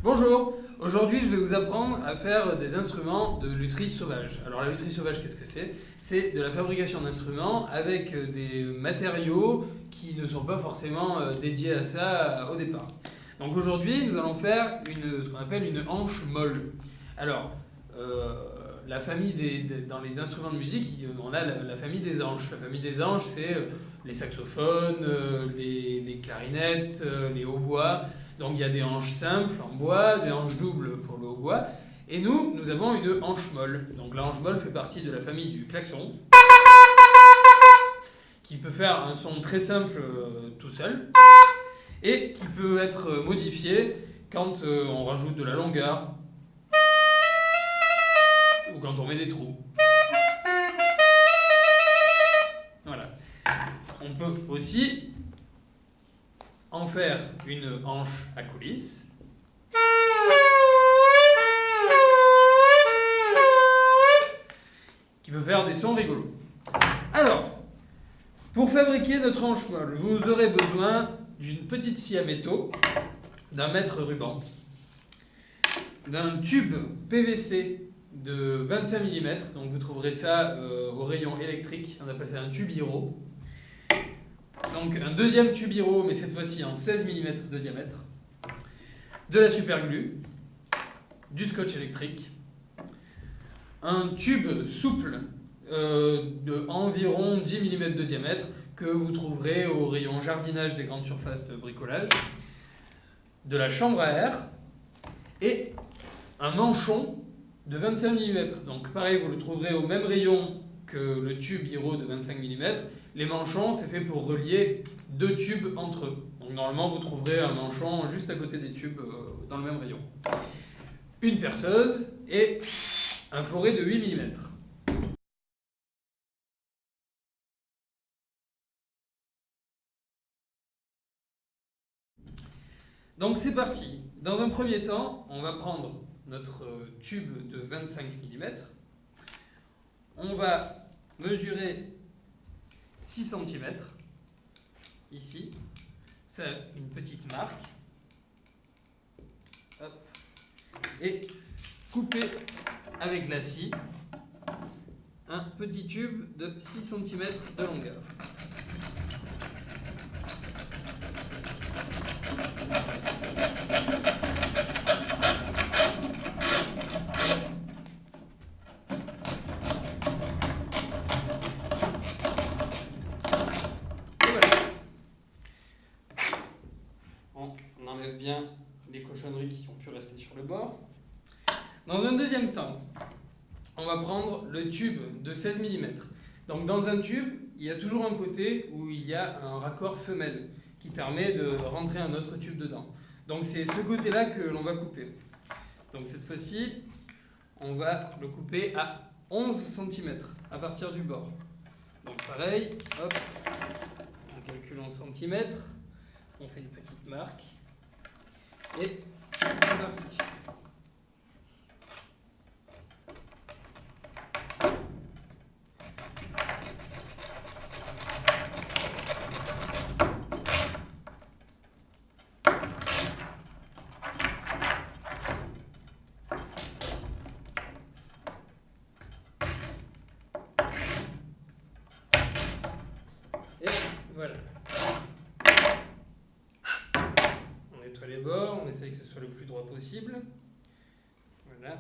Bonjour, aujourd'hui je vais vous apprendre à faire des instruments de lutherie sauvage. Alors la lutherie sauvage, qu'est-ce que c'est? C'est de la fabrication d'instruments avec des matériaux qui ne sont pas forcément dédiés à ça au départ. Donc aujourd'hui nous allons faire ce qu'on appelle une hanche molle. Alors, la famille dans les instruments de musique, on a la famille des hanches. La famille des hanches, c'est les saxophones, les clarinettes, les hautbois. Donc il y a des hanches simples en bois, des hanches doubles pour le hautbois. Et nous avons une hanche molle. Donc la hanche molle fait partie de la famille du klaxon, qui peut faire un son très simple tout seul, et qui peut être modifié quand on rajoute de la longueur, ou quand on met des trous. Voilà. On peut aussi en faire une hanche à coulisses. Qui peut faire des sons rigolos. Alors, pour fabriquer notre hanche molle, vous aurez besoin d'une petite scie à métaux, d'un mètre ruban, d'un tube PVC de 25 mm, donc vous trouverez ça au rayon électrique, on appelle ça un tubiro. Donc un deuxième tubiro, mais cette fois-ci en 16 mm de diamètre, de la superglue, du scotch électrique, un tube souple de environ 10 mm de diamètre que vous trouverez au rayon jardinage des grandes surfaces de bricolage, de la chambre à air et un manchon de 25 mm. Donc pareil, vous le trouverez au même rayon que le tube Hiro de 25 mm. Les manchons, c'est fait pour relier deux tubes entre eux. Donc normalement, vous trouverez un manchon juste à côté des tubes dans le même rayon. Une perceuse et un foret de 8 mm. Donc c'est parti. Dans un premier temps, on va prendre notre tube de 25 mm. On va mesurer 6 cm, ici, faire une petite marque, hop, et couper avec la scie un petit tube de 6 cm de longueur. On enlève bien les cochonneries qui ont pu rester sur le bord. Dans un deuxième temps, on va prendre le tube de 16 mm. Donc dans un tube, il y a toujours un côté où il y a un raccord femelle qui permet de rentrer un autre tube dedans. Donc c'est ce côté-là que l'on va couper. Donc cette fois-ci, on va le couper à 11 cm à partir du bord. Donc pareil, hop, on calcule en centimètres, on fait une petite marque. Et c'est parti. Et voilà. Les bords, on essaye que ce soit le plus droit possible. Voilà.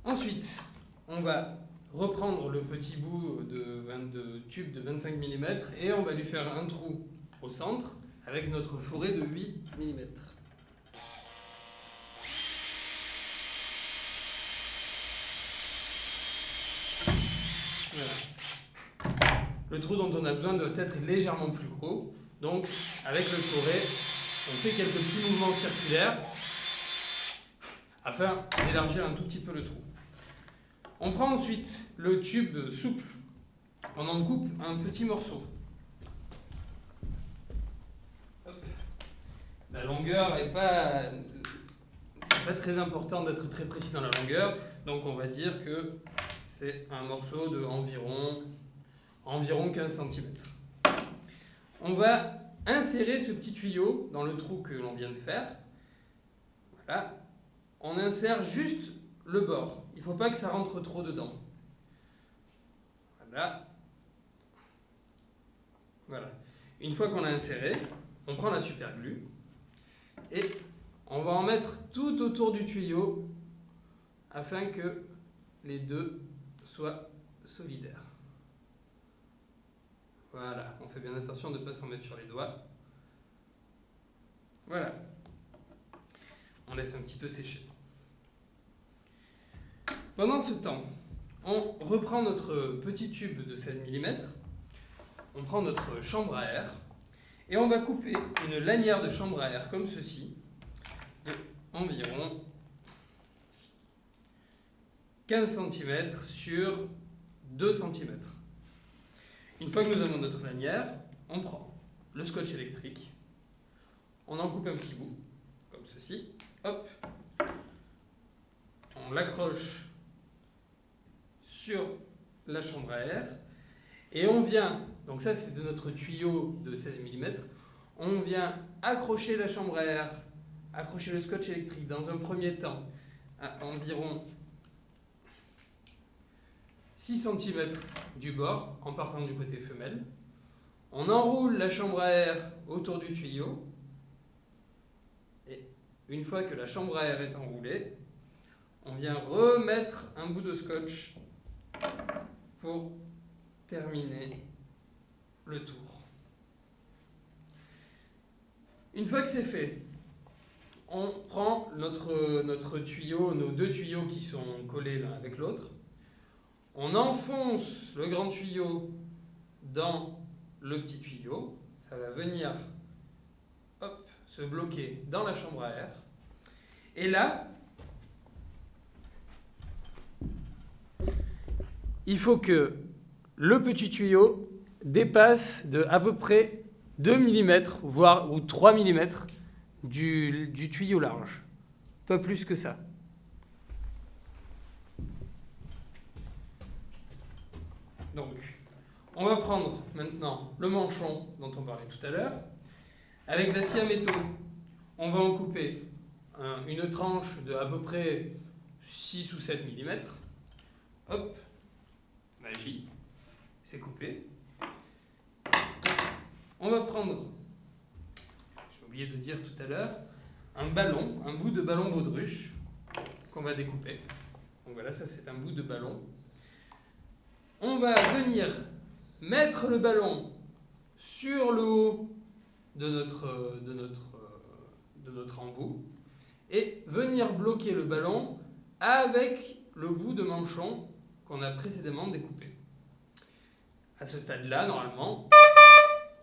Ensuite, on va reprendre le petit bout de tube de 25 mm et on va lui faire un trou au centre avec notre foret de 8 mm. Voilà. Le trou dont on a besoin doit être légèrement plus gros. Donc, avec le foret, on fait quelques petits mouvements circulaires afin d'élargir un tout petit peu le trou. On prend ensuite le tube souple. On en coupe un petit morceau. Hop. La longueur n'est pas... C'est pas très important d'être très précis dans la longueur. Donc on va dire que c'est un morceau de environ 15 cm. On va insérer ce petit tuyau dans le trou que l'on vient de faire Voilà. On insère juste le bord. Il ne faut pas que ça rentre trop dedans. Voilà. Voilà. Une fois qu'on l'a inséré, on prend la super glue et on va en mettre tout autour du tuyau afin que les deux soient solidaires. Voilà, on fait bien attention de ne pas s'en mettre sur les doigts. Voilà. On laisse un petit peu sécher. Pendant ce temps, on reprend notre petit tube de 16 mm, on prend notre chambre à air et on va couper une lanière de chambre à air comme ceci, de environ 15 cm sur 2 cm. Une fois que nous avons notre lanière, on prend le scotch électrique, on en coupe un petit bout, comme ceci, hop, on l'accroche sur la chambre à air, et on vient, donc ça c'est de notre tuyau de 16 mm, on vient accrocher la chambre à air, accrocher le scotch électrique dans un premier temps à environ 6 cm du bord en partant du côté femelle. On enroule la chambre à air autour du tuyau et une fois que la chambre à air est enroulée, on vient remettre un bout de scotch pour terminer le tour. Une fois que c'est fait, on prend notre tuyau, nos deux tuyaux qui sont collés l'un avec l'autre. On enfonce le grand tuyau dans le petit tuyau. Ça va venir hop, se bloquer dans la chambre à air. Et là, il faut que le petit tuyau dépasse de à peu près 2 mm, voire ou 3 mm du tuyau large. Pas plus que ça. Donc, on va prendre maintenant le manchon dont on parlait tout à l'heure. Avec la scie à métaux, on va en couper une tranche de à peu près 6 ou 7 mm. Hop, magie, c'est coupé. On va prendre, j'ai oublié de dire tout à l'heure, un ballon, un bout de ballon baudruche qu'on va découper. Donc voilà, ça c'est un bout de ballon. On va venir mettre le ballon sur le haut de notre embout et venir bloquer le ballon avec le bout de manchon qu'on a précédemment découpé. À ce stade-là, normalement,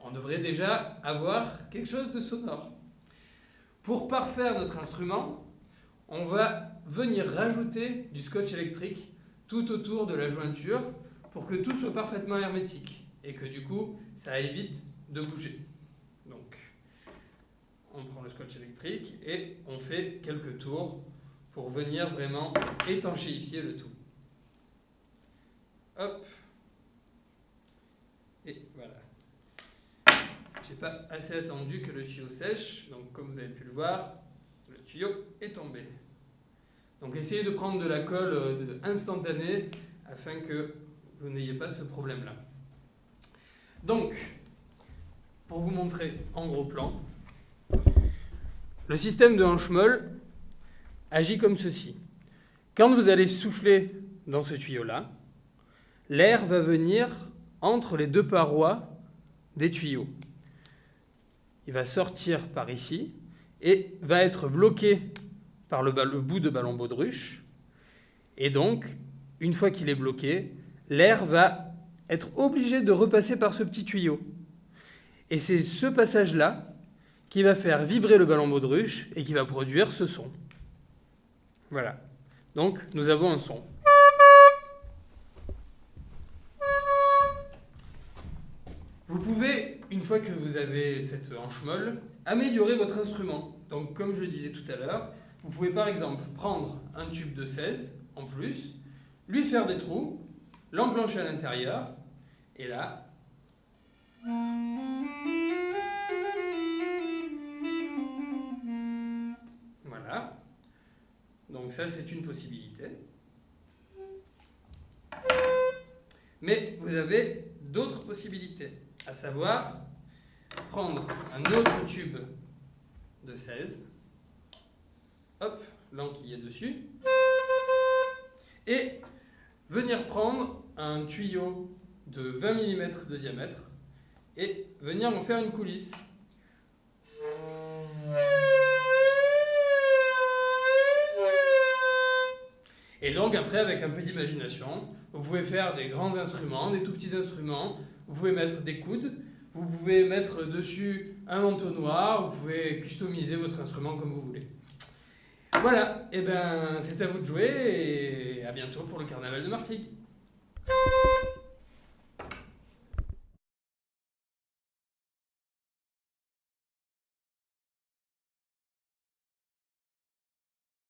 on devrait déjà avoir quelque chose de sonore. Pour parfaire notre instrument, on va venir rajouter du scotch électrique tout autour de la jointure pour que tout soit parfaitement hermétique et que du coup, ça évite de bouger. Donc, on prend le scotch électrique et on fait quelques tours pour venir vraiment étanchéifier le tout. Hop. Et voilà. J'ai pas assez attendu que le tuyau sèche, donc comme vous avez pu le voir, le tuyau est tombé. Donc essayez de prendre de la colle instantanée afin que vous n'ayez pas ce problème-là. Donc, pour vous montrer en gros plan, le système de hanche-molle agit comme ceci. Quand vous allez souffler dans ce tuyau-là, l'air va venir entre les deux parois des tuyaux. Il va sortir par ici et va être bloqué par le bout de ballon baudruche. Et donc, une fois qu'il est bloqué, l'air va être obligé de repasser par ce petit tuyau. Et c'est ce passage-là qui va faire vibrer le ballon baudruche et qui va produire ce son. Voilà. Donc, nous avons un son. Vous pouvez, une fois que vous avez cette hanche molle, améliorer votre instrument. Donc, comme je le disais tout à l'heure, vous pouvez par exemple prendre un tube de 16 en plus, lui faire des trous, l'enclencher à l'intérieur, et là... Voilà. Donc ça, c'est une possibilité. Mais vous avez d'autres possibilités, à savoir prendre un autre tube de 16, hop, l'enquiller dessus, et venir prendre un tuyau de 20 mm de diamètre et venir en faire une coulisse. Et donc après, avec un peu d'imagination, vous pouvez faire des grands instruments, des tout petits instruments, vous pouvez mettre des coudes, vous pouvez mettre dessus un entonnoir, vous pouvez customiser votre instrument comme vous voulez. Voilà, et ben c'est à vous de jouer et à bientôt pour le carnaval de Martigues.